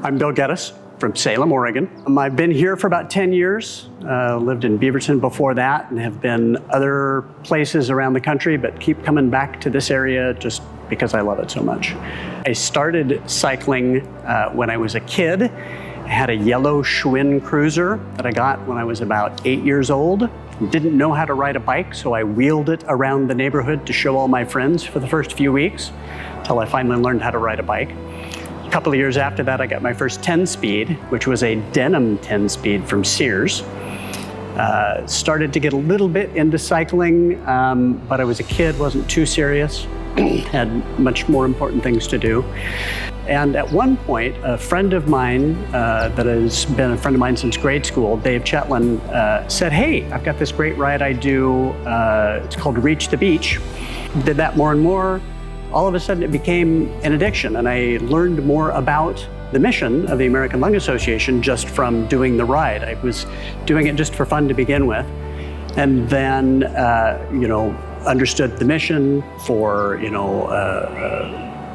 I'm Bill Geddes from Salem, Oregon. I've been here for about 10 years, lived in Beaverton before that, and have been other places around the country, but keep coming back to this area just because I love it so much. I started cycling when I was a kid. I had a yellow Schwinn cruiser that I got when I was about 8 years old. Didn't know how to ride a bike, so I wheeled it around the neighborhood to show all my friends for the first few weeks, until I finally learned how to ride a bike. A couple of years after that, I got my first 10-speed, which was a denim 10-speed from Sears. Started to get a little bit into cycling, but I was a kid, wasn't too serious, had much more important things to do. And at one point, a friend of mine that has been a friend of mine since grade school, Dave Chetland, said, "Hey, I've got this great ride I do, it's called Reach the Beach." Did that more and more. All of a sudden it became an addiction, and I learned more about the mission of the American Lung Association just from doing the ride. I was doing it just for fun to begin with, and then understood the mission for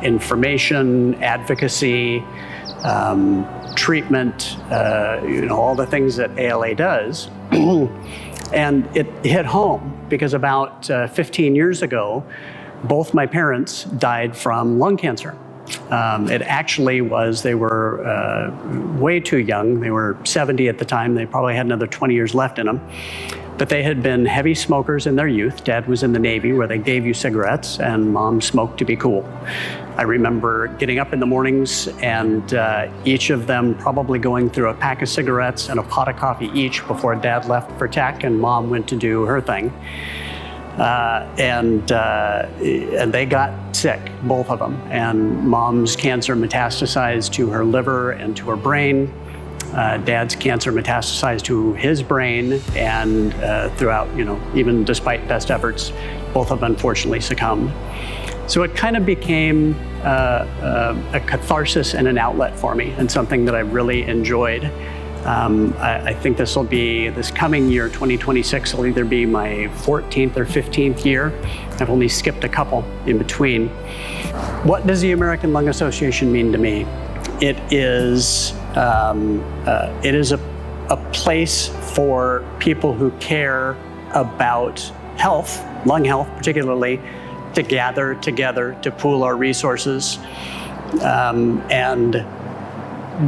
information, advocacy, treatment, all the things that ALA does. And it hit home because about 15 years ago, both my parents died from lung cancer. It actually was, they were way too young. They were 70 at the time. They probably had another 20 years left in them. But they had been heavy smokers in their youth. Dad was in the Navy where they gave you cigarettes, and Mom smoked to be cool. I remember getting up in the mornings and each of them probably going through a pack of cigarettes and a pot of coffee each before Dad left for tech and Mom went to do her thing. And they got sick, both of them. And Mom's cancer metastasized to her liver and to her brain. Dad's cancer metastasized to his brain, and throughout, even despite best efforts, both of them unfortunately succumbed. So it kind of became a catharsis and an outlet for me, and something that I really enjoyed. I think this coming year, 2026, will either be my 14th or 15th year. I've only skipped a couple in between. What does the American Lung Association mean to me? It is a place for people who care about health, lung health particularly, to gather together, to pool our resources, and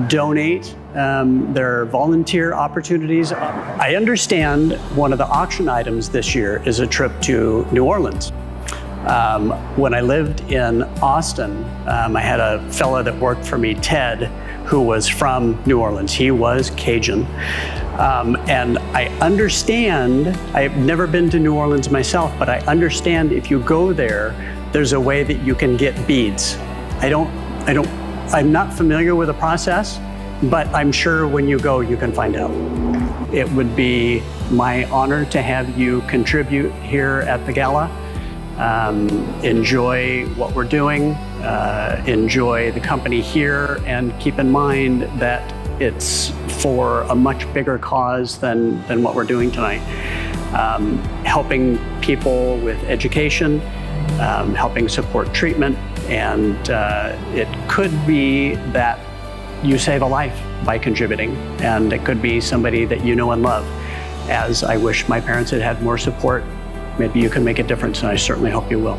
donate. There are volunteer opportunities. I understand one of the auction items this year is a trip to New Orleans. When I lived in Austin, I had a fellow that worked for me, Ted, who was from New Orleans. He was Cajun. And I understand, I've never been to New Orleans myself, but I understand if you go there, there's a way that you can get beads. I'm not familiar with the process, but I'm sure when you go, you can find out. It would be my honor to have you contribute here at the Gala. Enjoy what we're doing, enjoy the company here, and keep in mind that it's for a much bigger cause than what we're doing tonight. Helping people with education, helping support treatment, and it could be that you save a life by contributing, and it could be somebody that you know and love. As I wish my parents had had more support, maybe you can make a difference, and I certainly hope you will.